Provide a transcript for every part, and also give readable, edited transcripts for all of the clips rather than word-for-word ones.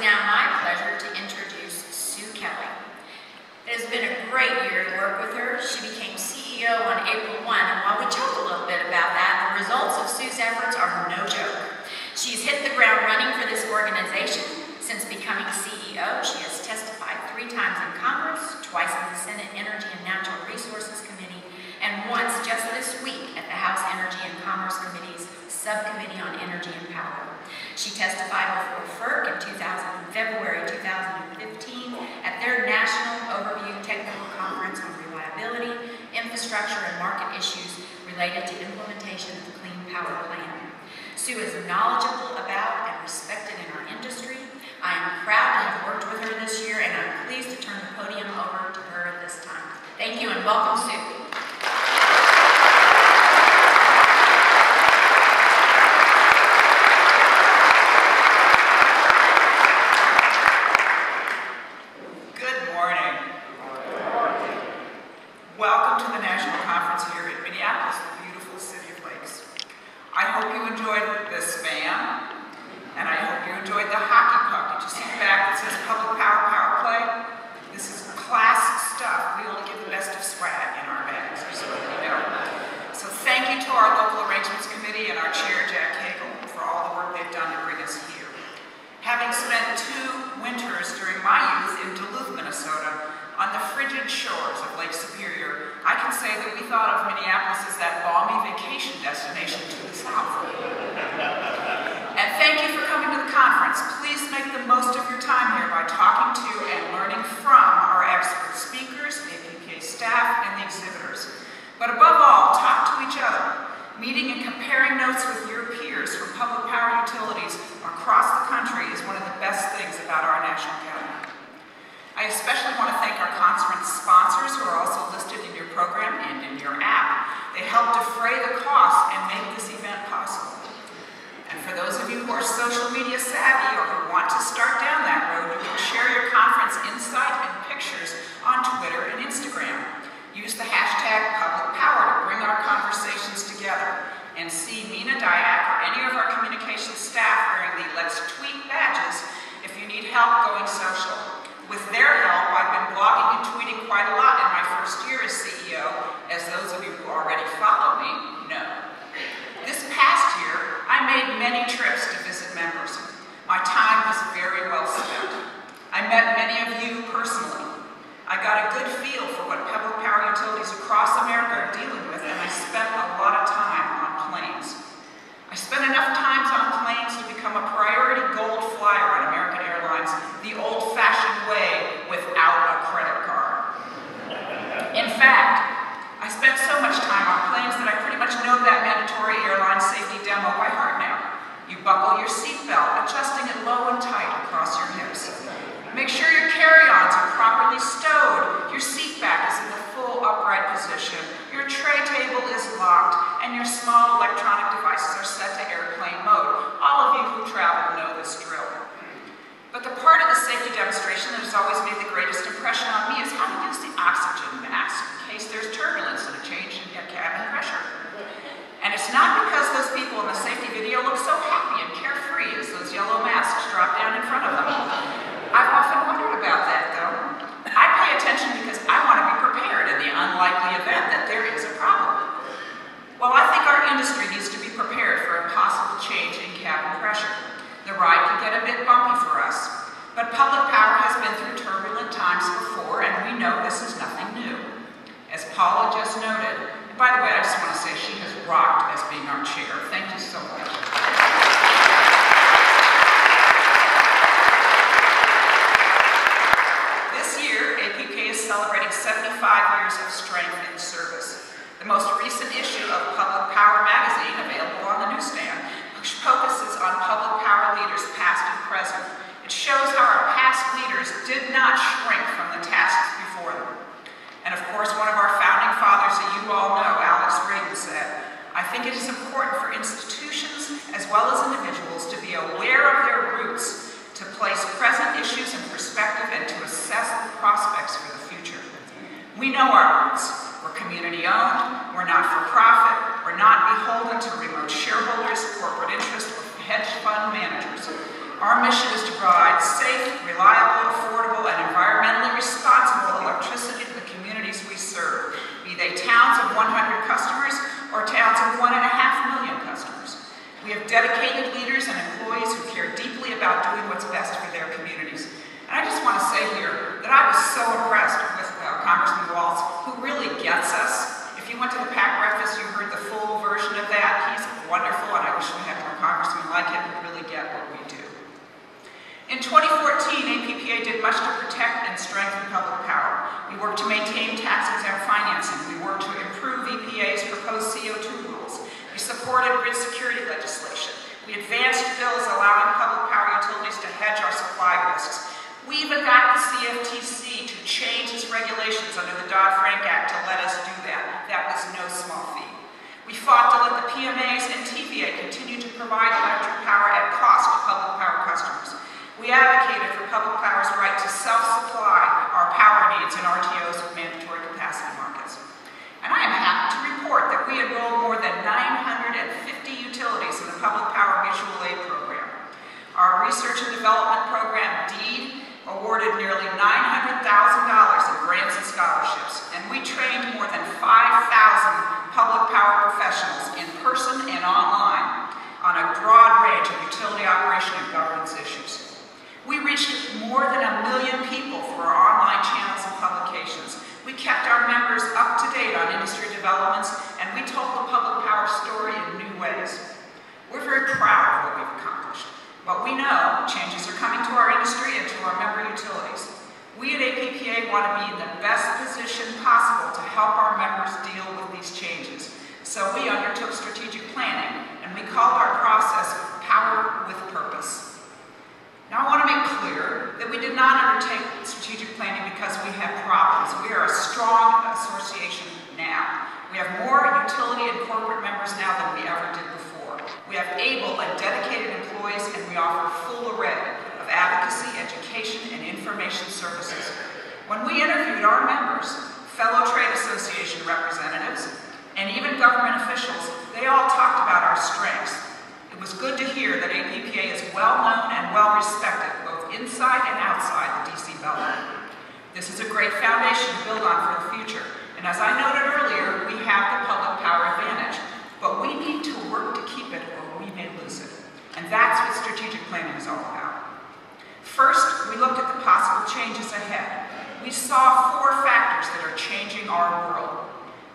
now my pleasure to introduce Sue Kelly. It has been a great year to work with her. She became CEO on April 1, and while we joke a little bit about that, the results of Sue's efforts are no joke. She's hit the ground running for this organization. Since becoming CEO, she has testified 3 times in Congress, twice in the Senate Energy and Natural Resources Committee, and once just this week at the House Energy and Commerce Committee's Subcommittee on Energy and Power. She testified before FERC in February 2015 at their National Overview Technical Conference on Reliability, Infrastructure, and Market Issues related to implementation of the Clean Power Plan. Sue is knowledgeable about and respected in our industry. I am proud to have worked with her this year, and I'm pleased to turn the podium over to her at this time. Thank you, and welcome, Sue. Welcome to the National Conference here in Minneapolis, the beautiful city of lakes. I hope you enjoyed this spam, and I hope you enjoyed the hockey puck. Did you see the back that says Public Power Power Play? This is class stuff. We only get the best of swag in our bags, just so you know. So thank you to our local arrangements committee and our chair, Jack Hagel, for all the work they've done to bring us here. Having spent 2 winters during my youth in Duluth, Minnesota, on the frigid shores of Lake Superior, I can say that we thought of Minneapolis as that balmy vacation destination to the south. And thank you for coming to the conference. Please make the most of your time here by talking to and learning from our expert speakers, APPA staff, and the exhibitors. But above all, talk to each other. Meeting and comparing notes with your peers from public power utilities across the country is one of the best things about our national gathering. I especially want to thank our conference sponsors who are also listed in your program and in your app. They help defray the costs and make this event possible. And for those of you who are social media savvy or who want to start down that road, you can share your conference insight and pictures on Twitter and Instagram. Use the hashtag #PublicPower to bring our conversations together. And see Nina Dyack or any of our communications staff wearing the Let's Tweet badges if you need help going social. With their help, I've been blogging and tweeting quite a lot in my first year as CEO, as those of you who already follow me know. This past year, I made many trips to visit members. My time was very well spent. I met many of you personally. I got a good feel for what public power utilities across America are dealing with, and I spent a lot of time on planes. I spent enough time on planes to become a priority gold flyer on American Airlines the old-fashioned way without a credit card. In fact, I spent so much time on planes that I pretty much know that mandatory airline safety demo by heart now. You buckle your seatbelt, adjusting it low and tight across your hips. Make sure your carry-ons are properly stowed, your seat back is in the full upright position, your tray table is locked, and your small electronic devices are set to airplane mode. All of you who travel know this drill. But the part of the safety demonstration that has always made the greatest impression on me is how to use the oxygen mask in case there's turbulence and a change in cabin pressure. And it's not because those people in the safety video look so happy and carefree as those yellow masks drop down in front of them. I've often wondered about that, though. I pay attention because I want to be prepared in the unlikely event that there is a problem. Well, I think our industry needs to be prepared for a possible change in cabin pressure. The ride could get a bit bumpy for us, but public power has been through turbulent times before, and we know this is nothing new. As Paula just noted, and by the way, I just want to say she has rocked as being our chair. Thank you so much. Celebrating 75 years of strength in service. The most recent issue of Public Power magazine, available on the newsstand, which focuses on public power leaders past and present. It shows how our past leaders did not shrink from the tasks before them. And of course, one of our founding fathers that you all know, Alex Reagan, said, "I think it is important for institutions as well as individuals to be aware of their roots, to place present issues in perspective, and to assess the prospects for the future." We know our roots. We're community-owned, we're not-for-profit, we're not beholden to remote shareholders, corporate interests, or hedge fund managers. Our mission is to provide safe, reliable, affordable, and environmentally responsible electricity to the communities we serve, be they towns of 100 customers or towns of 1.5 million customers. We have dedicated leaders and employees who care deeply about doing what's best for their communities. And I just want to say here that I was so impressed with Congressman Walz, who really gets us. If you went to the PAC breakfast, you heard the full version of that. He's wonderful, and I wish we had more congressmen like him who really get what we do. In 2014, APPA did much to protect and strengthen public power. We worked to maintain tax-exempt financing. We worked to improve EPA's proposed CO2 rules. We supported grid security legislation. We advanced bills allowing public power utilities to hedge our supply risks. We even got the CFTC to change its regulations under the Dodd-Frank Act to let us do that. That was no small feat. We fought to let the PMAs and TVA continue to provide electric power at cost to public power customers. We advocated for public power's right to self-supply our power needs in RTOs with mandatory capacity markets. And I am happy to report that we enrolled more than 950 utilities in the Public Power Mutual Aid Program. Our research and development program, DEED, awarded nearly $900,000 in grants and scholarships, and we trained more than 5,000 public power professionals in person and online on a broad range of utility operation and governance issues. We reached more than 1 million people through our online channels and publications. We kept our members up to date on industry developments, and we told the public power story in new ways. We're very proud of what we've accomplished, but we know changes are coming to our industry and to our member utilities. We at APPA want to be in the best position possible to help our members deal with these changes. So we undertook strategic planning, and we called our process Power with Purpose. Now I want to make clear that we did not undertake strategic planning because we had problems. We are a strong association now. We have more utility and corporate members now than we ever did before. We have able and dedicated employees, and we offer a full array of advocacy, education, and information services. When we interviewed our members, fellow trade association representatives, and even government officials, they all talked about our strengths. It was good to hear that APPA is well-known and well-respected, both inside and outside the D.C. Beltway. This is a great foundation to build on for the future, and as I noted earlier, we have the public power advantage, but we need to work to keep it or we may lose it, and that's what strategic planning is all about. First, we looked at the possible changes ahead. We saw 4 factors that are changing our world: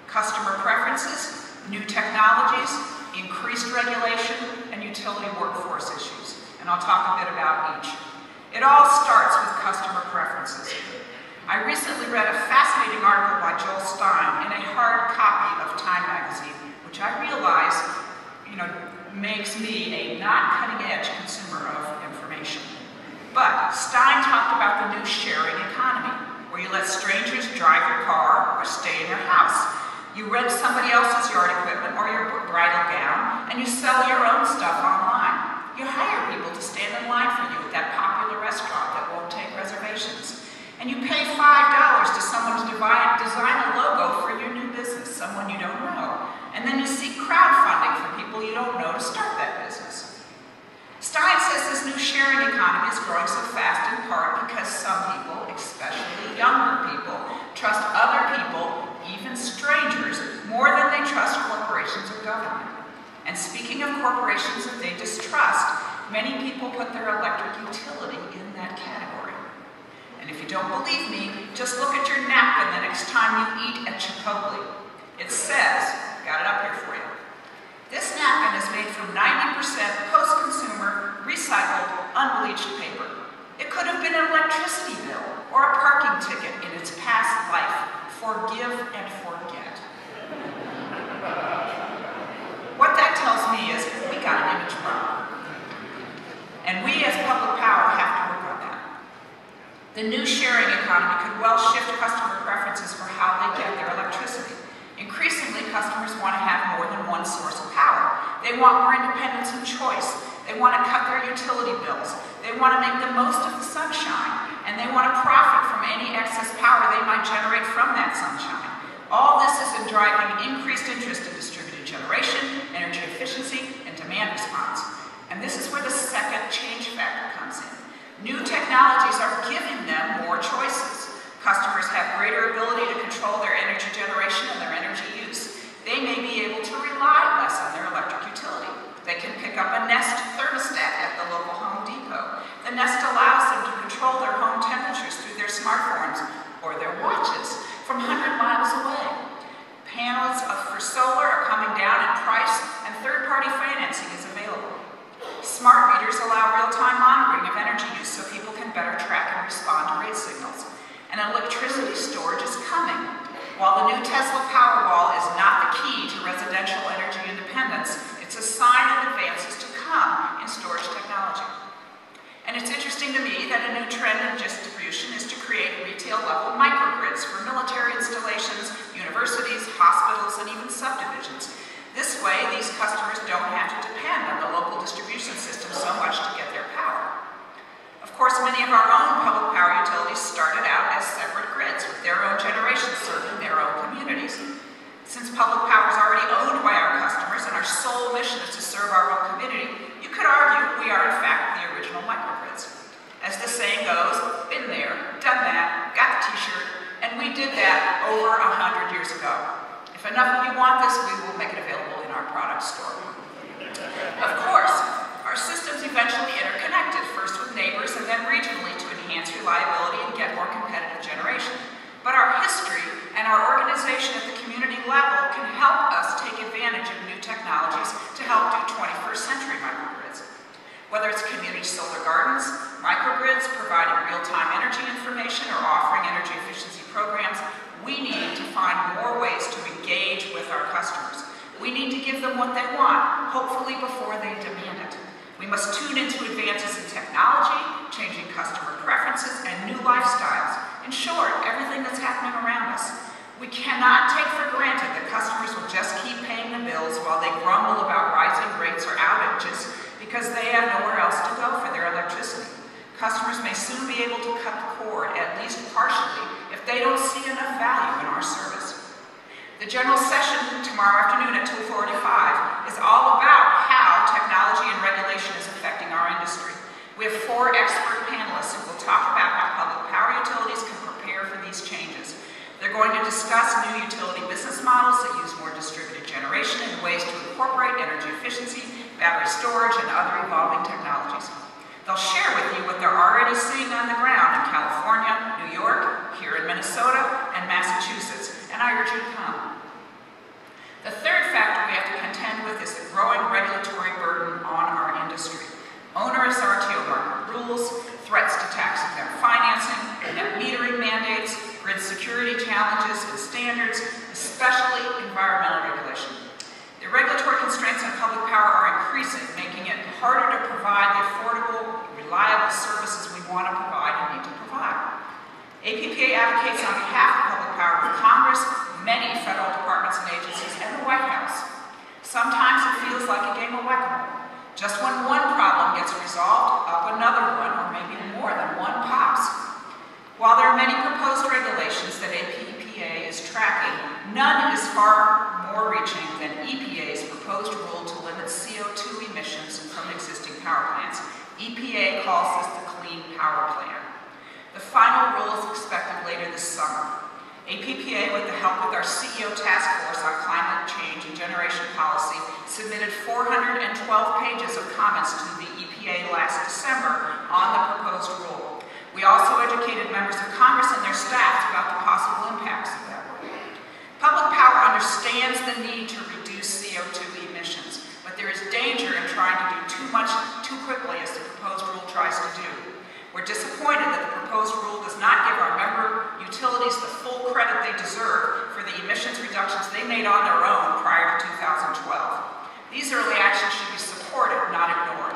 customer preferences, new technologies, increased regulation, and utility workforce issues. And I'll talk a bit about each. It all starts with customer preferences. I recently read a fascinating article by Joel Stein in a hard copy of Time magazine, which I realize, makes me a not cutting-edge consumer of information. But Stein talked about the new sharing economy, where you let strangers drive your car or stay in your house. You rent somebody else's yard equipment or your bridal gown, and you sell your own stuff online. You hire people to stand in line for you at that popular restaurant that won't take reservations. And you pay $5 to someone to design a logo for your new business, someone you don't know. And then you seek crowdfunding from people you don't know to start that business. Stein says this new sharing economy is growing so fast in part because some people, especially younger people, trust other people, even strangers, more than they trust corporations or government. And speaking of corporations that they distrust, many people put their electric utility in that category. And if you don't believe me, just look at your napkin the next time you eat at Chipotle. It says, got it up here for you, this napkin is made from 90% post-consumer, recycled, unbleached paper. It could have been an electricity bill or a parking ticket in its past life. Forgive and forget. What that tells me is we got an image problem. And we as public power have to work on that. The new sharing economy could well shift customer preferences for how they get their electricity. Increasingly, customers want to have more than one source of power. They want more independence and choice. They want to cut their utility bills. They want to make the most of the sunshine. And they want to profit from any excess power they might generate from that sunshine. All this is in driving increased interest in distributed generation, energy efficiency, and demand response. And this is where the second change factor comes. New technologies are giving them more choices. Customers have greater ability to control their energy generation and their energy use. They may be able to rely less on their electric utility. They can pick up a Nest thermostat at the local Home Depot. The Nest allows them to control their home temperatures through their smartphones or their watches from 100 miles away. Panels for solar are coming down in price, and third-party financing is available. Smart meters allow real-time monitoring of energy use so people can better track and respond to rate signals. And electricity storage is coming. While the new Tesla Powerwall is not the key to residential energy independence, it's a sign of advances to come in storage technology. And it's interesting to me that a new trend in distribution is to create retail-level microgrids for military installations, universities, hospitals, and even subdivisions. This way, these customers don't have to depend on the local distribution system so much to get their power. Of course, many of our own public power utilities started out as separate grids with their own generation serving their own communities. Since public power is already owned by our customers and our sole mission is to serve our own community, you could argue we are in fact the original microgrids. As the saying goes, been there, done that, got the t-shirt, and we did that over 100 years ago. If enough of you want this, we will make it available in our product store. Of course, our systems eventually interconnected, first with neighbors and then regionally to enhance reliability and get more competitive generation. But our history and our organization at the community level can help us take advantage of new technologies to help do 21st century microgrids. Whether it's community solar gardens, microgrids providing real-time energy information, or offering energy efficiency programs, we need to find more ways to engage with our customers. We need to give them what they want, hopefully before they demand it. We must tune into advances in technology, changing customer preferences, and new lifestyles. In short, everything that's happening around us. We cannot take for granted that customers will just keep paying the bills while they grumble about rising rates or outages because they have nowhere else to go for their electricity. Customers may soon be able to cut the cord, at least partially, if they don't see enough value in our service. The general session tomorrow afternoon at 2:45 is all about how technology and regulation is affecting our industry. We have 4 expert panelists who will talk about how public power utilities can prepare for these changes. They're going to discuss new utility business models that use more distributed generation and ways to incorporate energy efficiency, battery storage, and other evolving technologies. They'll share with you what they're already seeing on the ground in California, New York, here in Minnesota, and Massachusetts, and I urge you to come. The third factor we have to contend with is the growing regulatory burden on our industry. Onerous RTO market rules, threats to tax exempt financing, net metering mandates, grid security challenges and standards, especially environmental regulation. The regulatory constraints on public power are increasing, making it harder to provide the affordable, reliable services we want to provide and need to provide. APPA advocates on behalf of public power with Congress, many federal departments and agencies, and the White House. Sometimes it feels like a game of whack-a-mole. Just when one problem gets resolved, up another one, or maybe more than one, pops. While there are many proposed regulations that APPA is tracking, none is far more reaching than EPA's proposed rule to limit CO2 emissions from existing power plants. EPA calls this the Clean Power Plan. The final rule is expected later this summer. APPA, with the help of our CEO task force on climate change and generation policy, submitted 412 pages of comments to the EPA last December on the proposed rule. We also educated members of Congress and their staffs about the possible impacts of that rule. Public power understands the need to reduce CO2 emissions, but there is danger in trying to do too much too quickly, as the proposed rule tries to do. We're disappointed that the proposed rule does not give our member utilities the full credit they deserve for the emissions reductions they made on their own prior to 2012. These early actions should be supported, not ignored.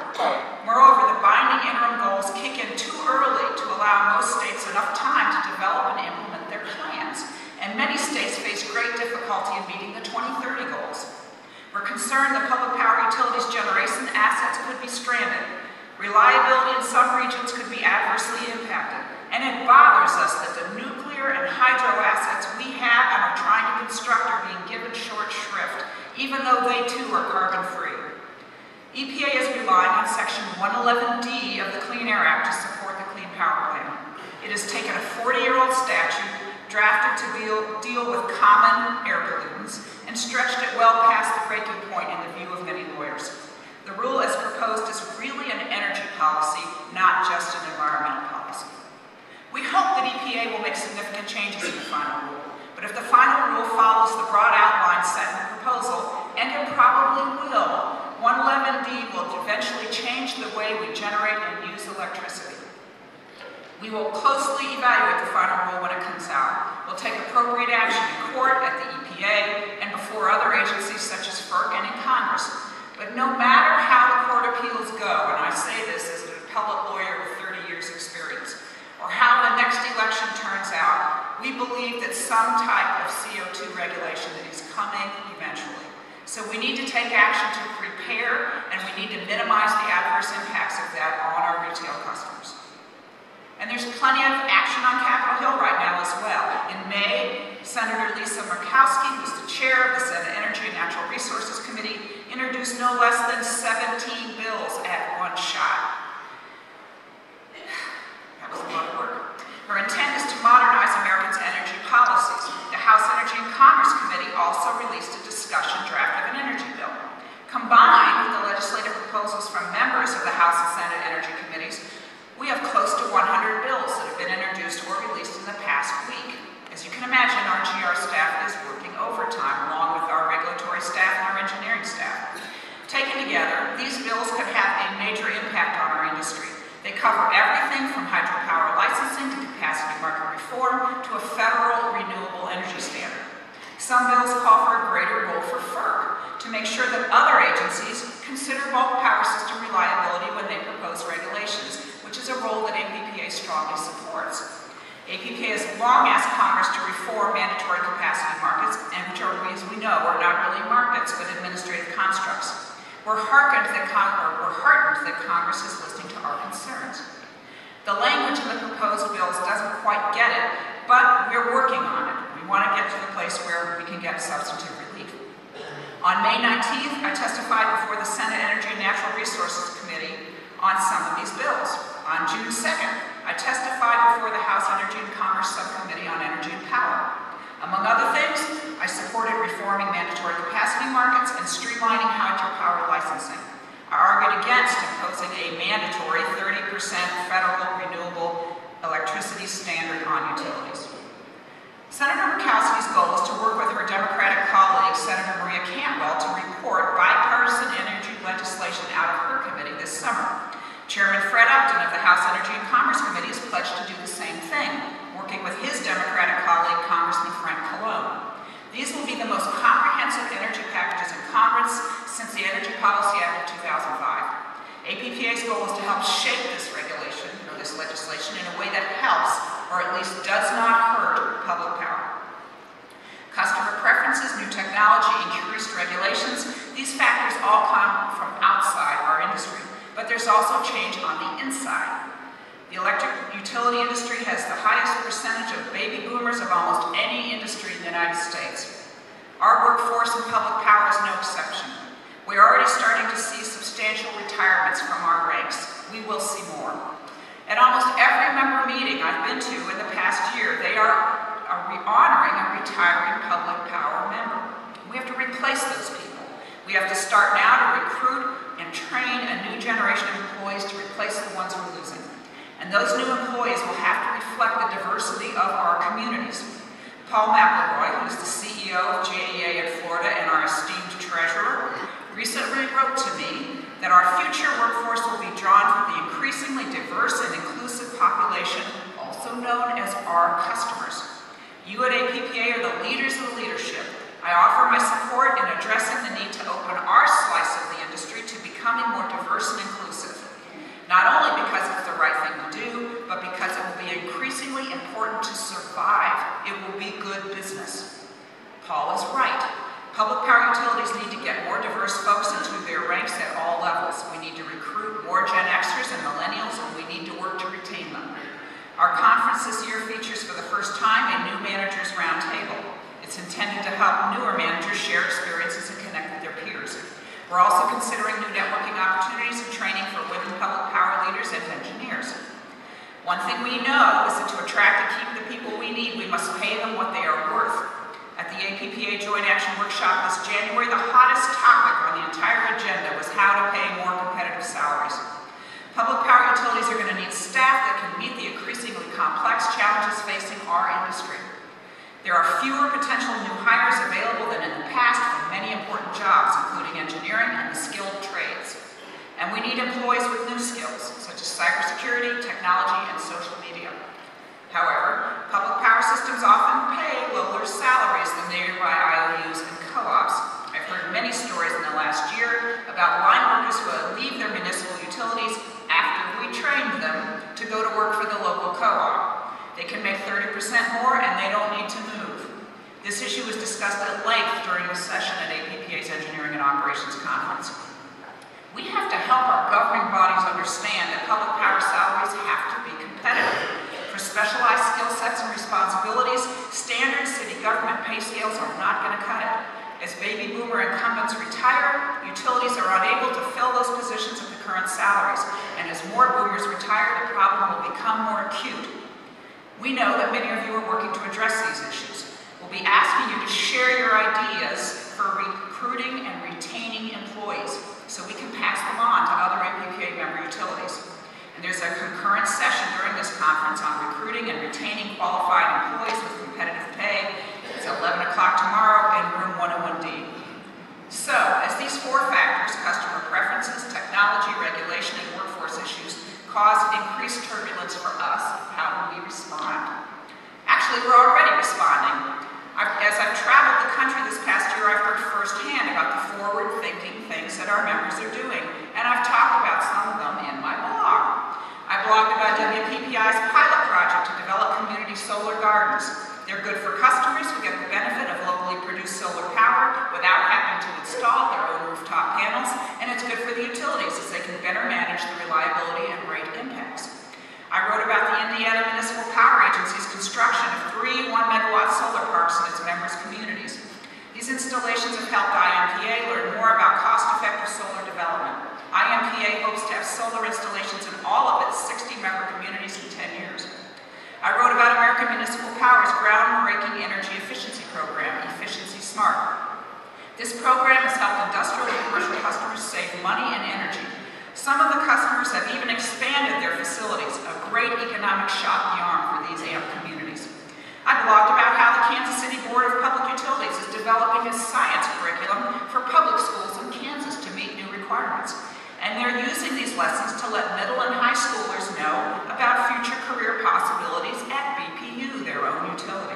Moreover, the binding interim goals kick in too early to allow most states enough time to develop and implement their plans, and many states face great difficulty in meeting the 2030 goals. We're concerned that public power utilities' generation assets could be stranded. Reliability in some regions could be adversely impacted, and it bothers us that the nuclear and hydro assets we have and are trying to construct are being given short shrift, even though they too are carbon-free. EPA is relying on Section 111D of the Clean Air Act to support It has taken a 40-year-old statute drafted to deal with common air pollutants and stretched it well past the breaking point in the view of many lawyers. The rule as proposed is really an energy policy, not just an environmental policy. We hope that EPA will make significant changes in the final rule, but if the final rule follows the broad outlines set in the proposal, and it probably will, 111D will eventually change the way we generate and use electricity. We will closely evaluate the final rule when it comes out. We'll take appropriate action in court, at the EPA, and before other agencies such as FERC and in Congress. But no matter how the court appeals go, and I say this as an appellate lawyer with 30 years experience, or how the next election turns out, we believe that some type of CO2 regulation is coming eventually. So we need to take action to prepare, and we need to minimize the adverse impacts of that on our retail customers. And there's plenty of action on Capitol Hill right now as well. In May, Senator Lisa Murkowski, who's the chair of the Senate Energy and Natural Resources Committee, introduced no less than 17 bills at one shot. That was a lot of work. Her intent is to modernize Americans' energy policies. The House Energy and Commerce Committee also released a discussion draft of an energy bill. Combined with the legislative proposals from members of the House and Senate Energy Committees, we have close to 100 bills that have been introduced or released in the past week. As you can imagine, our GR staff is working overtime along with our regulatory staff and our engineering staff. Taken together, these bills could have a major impact on our industry. They cover everything from hydropower licensing to capacity market reform to a federal renewable energy standard. Some bills call for a greater role for FERC to make sure that other agencies consider bulk power system reliability when they propose regulations, which is a role that APPA strongly supports. APPA has long asked Congress to reform mandatory capacity markets, and which are, as we know, are not really markets, but administrative constructs. We're heartened that Congress is listening to our concerns. The language in the proposed bills doesn't quite get it, but we're working on it. We want to get to the place where we can get substantive relief. On May 19th, I testified before the Senate Energy and Natural Resources Committee on some of these bills. On June 2nd, I testified before the House Energy and Commerce Subcommittee on Energy and Power. Among other things, I supported reforming mandatory capacity markets and streamlining hydropower licensing. I argued against imposing a mandatory 30% federal renewable electricity standard on utilities. Senator Murkowski's goal is to work with her Democratic colleague, Senator Maria Cantwell, to report bipartisan energy legislation out of her committee this summer. Chairman Fred Upton of the House Energy and Commerce Committee has pledged to do the same thing, working with his Democratic colleague, Congressman Frank Pallone. These will be the most comprehensive energy packages in Congress since the Energy Policy Act of 2005. APPA's goal is to help shape this regulation, or this legislation, in a way that helps, or at least does not hurt, public power. Customer preferences, new technology, increased regulations, these factors all come from outside our industry. But there's also change on the inside. The electric utility industry has the highest percentage of baby boomers of almost any industry in the United States. Our workforce in public power is no exception. We're already starting to see substantial retirements from our ranks. We will see more. At almost every member meeting I've been to in the past year, they are honoring a retiring public power member. We have to replace those people. We have to start now to recruit and train a new generation of employees to replace the ones we're losing. And those new employees will have to reflect the diversity of our communities. Paul McElroy, who's the CEO of JEA in Florida and our esteemed treasurer, recently wrote to me that our future workforce will be drawn from the increasingly diverse and inclusive population, also known as our customers. You at APPA are the leaders of the leadership. I offer my support in addressing the need to open our slice of the industry to becoming more diverse and inclusive. Not only because it's the right thing to do, but because it will be increasingly important to survive. It will be good business. Paul is right. Public power utilities need to get more diverse folks into their ranks at all levels. We need to recruit more Gen Xers and millennials, and we need to work to retain them. Our conference this year features for the first time a new managers roundtable. It's intended to help newer managers share experiences and connect with their peers. We're also considering new networking opportunities and training for women public power leaders and engineers. One thing we know is that to attract and keep the people we need, we must pay them what they are worth. At the APPA Joint Action Workshop this January, the hottest topic on the entire agenda was how to pay more competitive salaries. Public power utilities are going to need staff that can meet the increasingly complex challenges facing our industry. There are fewer potential new hires available than in the past for many important jobs, including engineering and the skilled trades. And we need employees with new skills, such as cybersecurity, technology, and social media. However, public power systems often pay lower salaries than nearby IOUs and co-ops. I've heard many stories in the last year about line workers who leave their municipal utilities after we trained them to go to work for the local co-op. They can make 30% more and they don't need to move. This issue was discussed at length during a session at APPA's Engineering and Operations Conference. We have to help our governing bodies understand that public power salaries have to be competitive. For specialized skill sets and responsibilities, standard city government pay scales are not going to cut it. As baby boomer incumbents retire, utilities are unable to fill those positions at the current salaries. And as more boomers retire, the problem will become more acute. We know that many of you are working to address these issues. We'll be asking you to share your ideas for recruiting and retaining employees so we can pass them on to other APPA member utilities. And there's a concurrent session during this conference on recruiting and retaining qualified employees with competitive pay. It's 11 o'clock tomorrow in room 101D. So, as these four factors, customer preferences, technology, regulation, and workforce issues, cause increased turbulence for us, how will we respond? Actually, we're already responding. As I've traveled the country this past year, I've heard firsthand about the forward-thinking things that our members are doing, and I've talked about some of them in my blog. I blogged about WPPI's pilot project to develop community solar gardens. They're good for customers who get the benefit of locally produced solar power without having to install their own rooftop panels, and it's good for the utilities as they can better manage the reliability and rate impacts. I wrote about the Indiana Municipal Power Agency's construction of 3 1-megawatt solar parks in its members' communities. These installations have helped IMPA learn more about cost-effective solar development. IMPA hopes to have solar installations in all of its 60 member communities in 10 years. I wrote about American Municipal Power's groundbreaking energy efficiency program, Efficiency Smart. This program has helped industrial and commercial customers save money and energy. Some of the customers have even expanded their facilities, a great economic shot in the arm for these AMP communities. I blogged about how the Kansas City Board of Public Utilities is developing a science curriculum for public schools in Kansas to meet new requirements. And they're using these lessons to let middle and high schoolers know about future career possibilities at BPU, their own utility.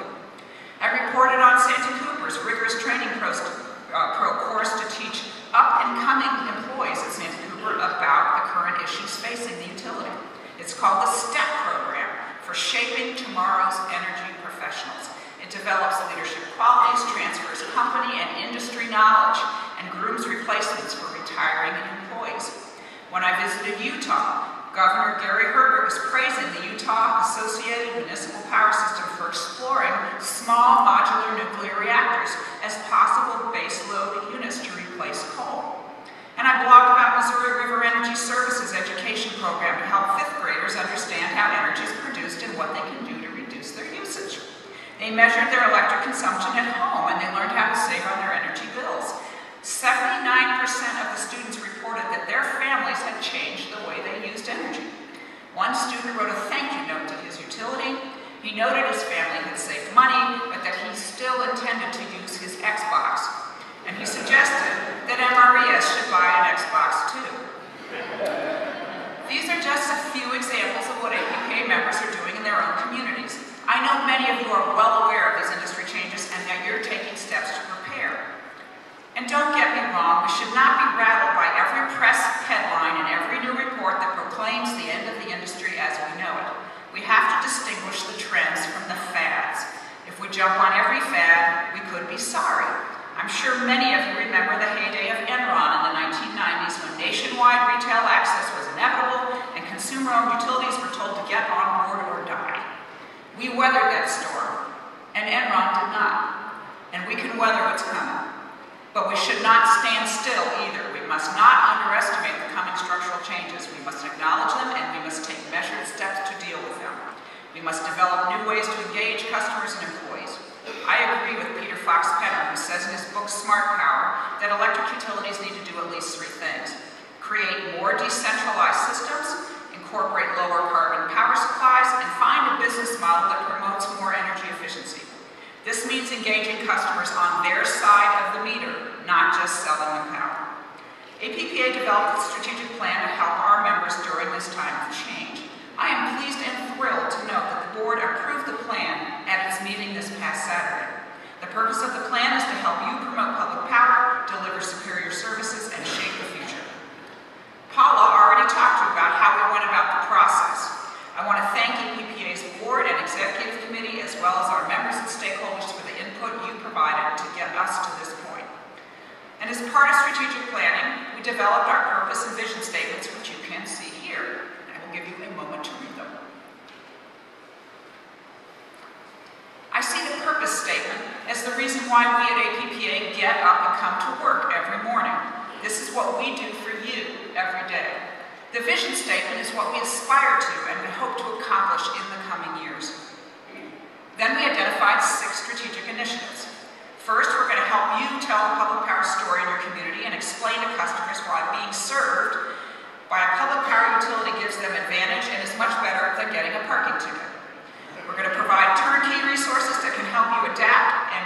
I reported on Santee Cooper's rigorous training course to teach up-and-coming employees at Santee Cooper about the current issues facing the utility. It's called the STEP program for Shaping Tomorrow's Energy Professionals. It develops leadership qualities, transfers company and industry knowledge, and grooms replacements for retiring employees. When I visited Utah, Governor Gary Herbert was praising the Utah Associated Municipal Power System for exploring small modular nuclear reactors as possible baseload units to replace coal. And I blogged about Missouri River Energy Services education program to help 5th graders understand how energy is produced and what they can do to reduce their usage. They measured their electric consumption at home and they learned how to save on their energy bills. 79% of the students reported that their families had changed the way they used energy. One student wrote a thank you note to his utility. He noted his family had saved money, but that he still intended to use his Xbox. And he suggested that MRES should buy an Xbox too. These are just a few examples of what APPA members are doing in their own communities. I know many of you are well aware of these industry changes and that you're taking steps to prepare. And don't get me wrong, we should not be rattled by every press headline and every new report that proclaims the end of the industry as we know it. We have to distinguish the trends from the fads. If we jump on every fad, we could be sorry. I'm sure many of you remember the heyday of Enron in the 1990s when nationwide retail access was inevitable and consumer-owned utilities were told to get on board or die. We weathered that storm, and Enron did not. And we can weather what's coming. But we should not stand still either. We must not underestimate the coming structural changes. We must acknowledge them and we must take measured steps to deal with them. We must develop new ways to engage customers and employees. I agree with Peter Fox Penner, who says in his book Smart Power that electric utilities need to do at least 3 things. Create more decentralized systems, incorporate lower carbon power supplies, and find a business model that promotes more energy efficiency. This means engaging customers on their side of the meter, not just selling them power. APPA developed a strategic plan to help our members during this time of change. I am pleased and thrilled to note that the board approved the plan at its meeting this past Saturday. The purpose of the plan is to help you promote public power, deliver superior services, and shape the future. Paula already talked to you about how we went about the process. I want to thank APPA's board and executive committee, as well as our members and stakeholders for the input you provided to get us to this point. And as part of strategic planning, we developed our purpose and vision statements, which you can see here. I will give you a moment to read them. I see the purpose statement as the reason why we at APPA get up and come to work every morning. This is what we do for you every day. The vision statement is what we aspire to and we hope to accomplish in the coming years. Then we identified 6 strategic initiatives. First, we're going to help you tell the public power story in your community and explain to customers why being served by a public power utility gives them advantage and is much better than getting a parking ticket. We're going to provide turnkey resources that can help you adapt and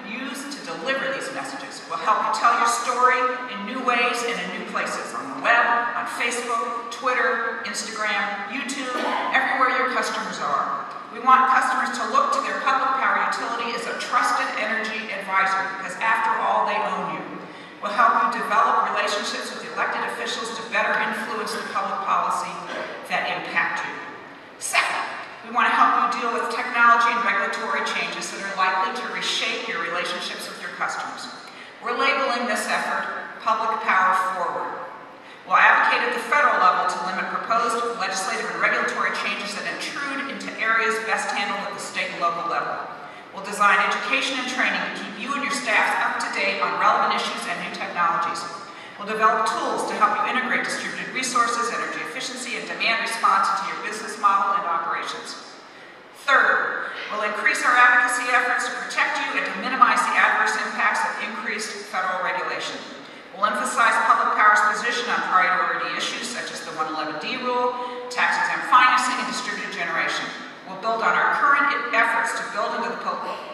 use to deliver these messages. We'll help you tell your story in new ways and in new places, on the web, on Facebook, Twitter, Instagram, YouTube, everywhere your customers are. We want customers to look to their public power utility as a trusted energy advisor because after all, they own you. We'll help you develop relationships with elected officials to better influence the public policy that impact you. Second, we want to help you deal with technology and regulatory changes that are likely to reshape your relationships with your customers. We're labeling this effort Public Power Forward. We'll advocate at the federal level to limit proposed legislative and regulatory changes that intrude into areas best handled at the state and local level. We'll design education and training to keep you and your staff up to date on relevant issues and new technologies. We'll develop tools to help you integrate distributed resources, energy efficiency, and demand response into your business model and operations. Third, we'll increase our advocacy efforts to protect you and to minimize the adverse impacts of increased federal regulation. We'll emphasize public power's position on priority issues such as the 111D rule, tax-exempt financing, and distributed generation. We'll build on our current efforts to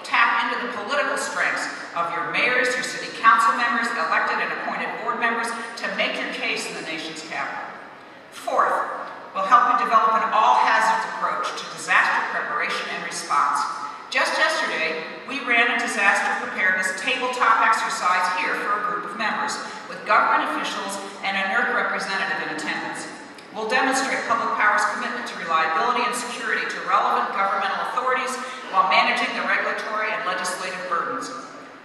tap into the political strengths of your mayors, your city council members, elected and appointed board members to make your case in the nation's capital. Fourth, we'll help you develop an all-hazards approach to disaster preparation and response. Just yesterday, we ran a disaster preparedness tabletop exercise here for a group of members, with government officials and a NERC representative in attendance. We'll demonstrate public power's commitment to reliability and security to relevant governmental authorities while managing the regulatory and legislative burdens.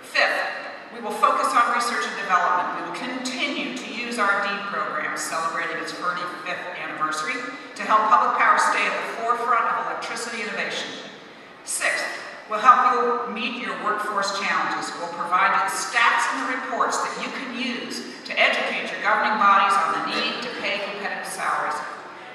Fifth, we will focus on research and development. We will continue to use our DEED program, celebrating its 35th anniversary, to help public power stay at the forefront of electricity innovation. Sixth, we'll help you meet your workforce challenges. We'll provide you the stats and the reports that you can use to educate your governing bodies on the need to pay competitive salaries.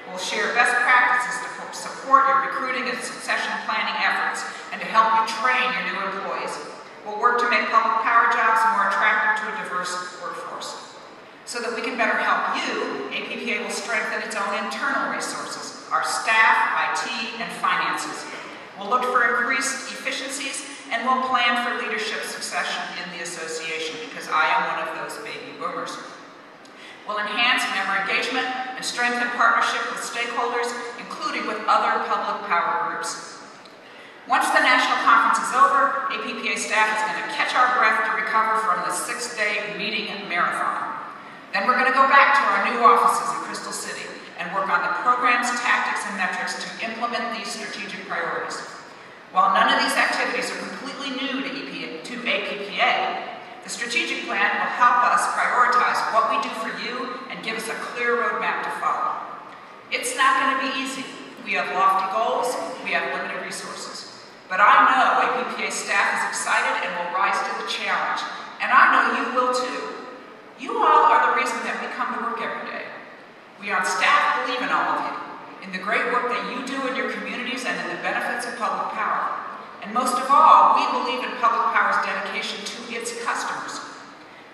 We'll share best practices to support your recruiting and succession planning efforts and to help you train your new employees. We'll work to make public power jobs more attractive to a diverse workforce. So that we can better help you, APPA will strengthen its own internal resources, our staff, IT, and finances. We'll look for increased efficiencies, and we'll plan for leadership succession in the association, because I am one of those baby boomers. We'll enhance member engagement and strengthen partnership with stakeholders, including with other public power groups. Once the national conference is over, APPA staff is going to catch our breath to recover from the 6-day meeting marathon. Then we're going to go back to our new offices in Crystal City and work on the programs, tactics, and metrics to implement these strategic priorities. While none of these activities are completely new to APPA, the strategic plan will help us prioritize what we do for you and give us a clear roadmap to follow. It's not going to be easy. We have lofty goals, we have limited resources. But I know APPA staff is excited and will rise to the challenge. And I know you will too. You all are the reason that we come to work every day. We on staff believe in all of you, in the great work that you do in your communities and in the benefits of public power. And most of all, we believe in public power's dedication to its customers.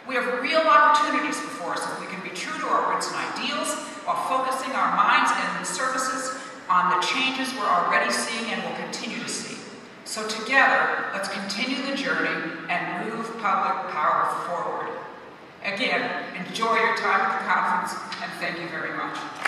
We have real opportunities before us if we can be true to our roots and ideals while focusing our minds and services on the changes we're already seeing and will continue to see. So together, let's continue the journey and move public power forward. Again, enjoy your time at the conference, and thank you very much.